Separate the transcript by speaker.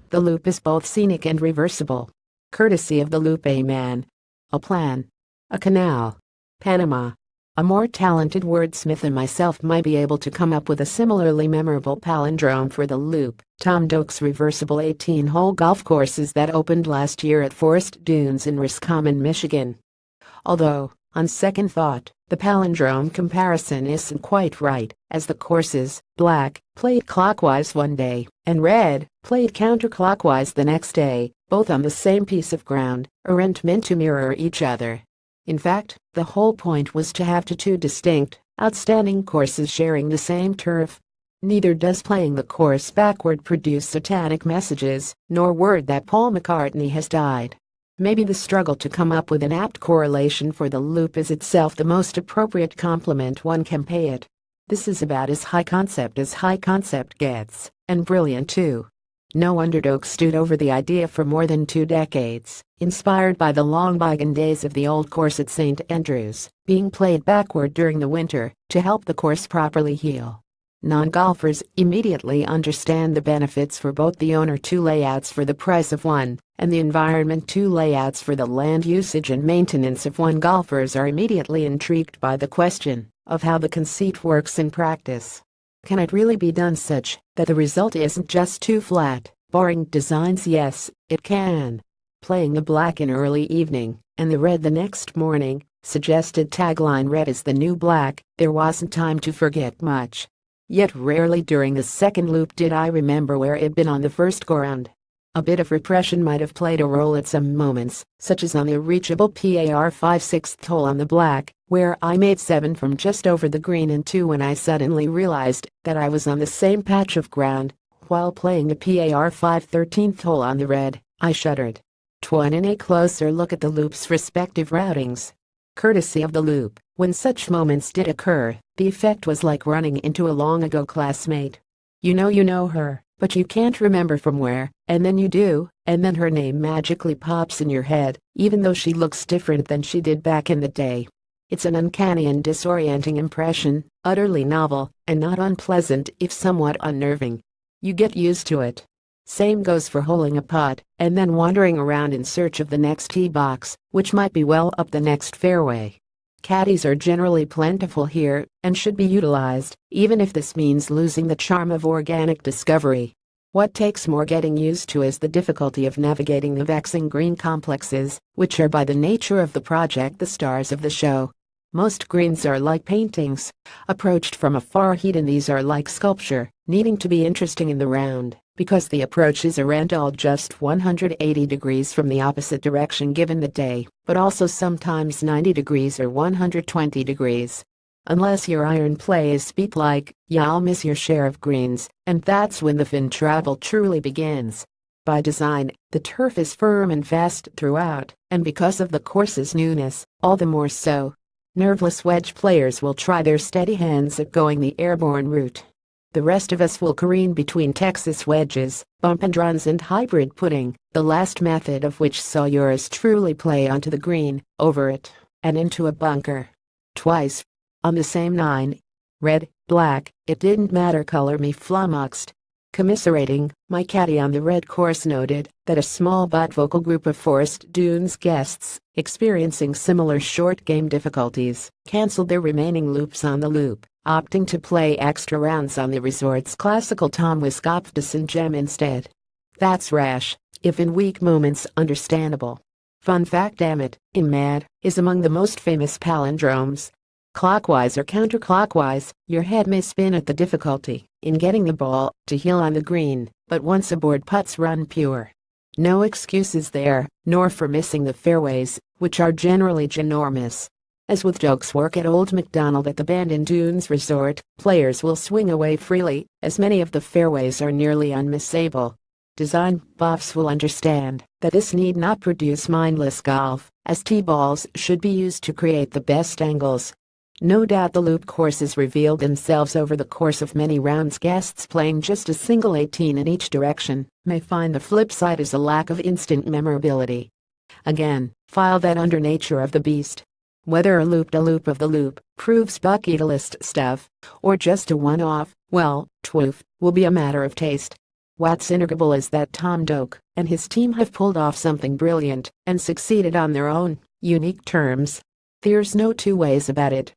Speaker 1: The loop is both scenic and reversible. Courtesy of the loop a man. A plan. A canal. Panama. A more talented wordsmith than myself might be able to come up with a similarly memorable palindrome for the loop. Tom Doak's reversible 18-hole golf courses that opened last year at Forest Dunes in Roscommon, Michigan. Although, on second thought, the palindrome comparison isn't quite right, as the courses, black, played clockwise one day, and red, played counterclockwise the next day, both on the same piece of ground, aren't meant to mirror each other. In fact, the whole point was to have two distinct, outstanding courses sharing the same turf. Neither does playing the course backward produce satanic messages, nor word that Paul McCartney has died. Maybe the struggle to come up with an apt correlation for the loop is itself the most appropriate compliment one can pay it. This is about as high concept gets, and brilliant too. No wonder Doak stewed over the idea for more than 2 decades, inspired by the long bygone days of the old course at St. Andrews, being played backward during the winter to help the course properly heal. Non-golfers immediately understand the benefits for both the owner: 2 layouts for the price of one, and the environment: 2 layouts for the land usage and maintenance of one. Golfers are immediately intrigued by the question of how the conceit works in practice. Can it really be done such that the result isn't just 2 flat, boring designs? Yes, it can. Playing the black in early evening and the red the next morning, suggested tagline: red is the new black. There wasn't time to forget much. Yet rarely during the second loop did I remember where it'd been on the first go-round. A bit of repression might have played a role at some moments, such as on the reachable par 5/6 hole on the black, where I made 7 from just over the green and 2 when I suddenly realized that I was on the same patch of ground. While playing the par 5/13 hole on the red, I shuddered. 'Twas a closer look at the loop's respective routings. Courtesy of the loop, when such moments did occur, the effect was like running into a long-ago classmate. You know her, but you can't remember from where, and then you do, and then her name magically pops in your head, even though she looks different than she did back in the day. It's an uncanny and disorienting impression, utterly novel, and not unpleasant if somewhat unnerving. You get used to it. Same goes for holing a putt, and then wandering around in search of the next tee box, which might be well up the next fairway. Caddies are generally plentiful here, and should be utilized, even if this means losing the charm of organic discovery. What takes more getting used to is the difficulty of navigating the vexing green complexes, which are by the nature of the project the stars of the show. Most greens are like paintings. Approached from afar, heat in these are like sculpture, needing to be interesting in the round, because the approaches aren't all just 180 degrees from the opposite direction given the day, but also sometimes 90 degrees or 120 degrees. Unless your iron play is speed-like, you'll miss your share of greens, and that's when the fin travel truly begins. By design, the turf is firm and fast throughout, and because of the course's newness, all the more so. Nerveless wedge players will try their steady hands at going the airborne route. The rest of us will careen between Texas wedges, bump and runs, and hybrid putting, the last method of which saw yours truly play onto the green, over it, and into a bunker. Twice. On the same 9. Red, black, it didn't matter, color me flummoxed. Commiserating, my caddy on the red course noted that a small but vocal group of Forest Dunes guests, experiencing similar short game difficulties, canceled their remaining loops on the loop, opting to play extra rounds on the resort's classical Tom Wisconsin gem instead. That's rash, if in weak moments understandable. Fun fact: damn it, in mad, is among the most famous palindromes. Clockwise or counterclockwise, your head may spin at the difficulty in getting the ball to heal on the green, but once aboard, putts run pure. No excuses there, nor for missing the fairways, which are generally ginormous. As with Doak's work at Old MacDonald at the Bandon Dunes Resort, players will swing away freely, as many of the fairways are nearly unmissable. Design buffs will understand that this need not produce mindless golf, as tee balls should be used to create the best angles. No doubt the loop courses revealed themselves over the course of many rounds. Guests playing just a single 18 in each direction may find the flip side is a lack of instant memorability. Again, file that under nature of the beast. Whether a loop of the loop proves bucket list stuff, or just a one-off, well, twoof, will be a matter of taste. What's inevitable is that Tom Doak and his team have pulled off something brilliant and succeeded on their own unique terms. There's no two ways about it.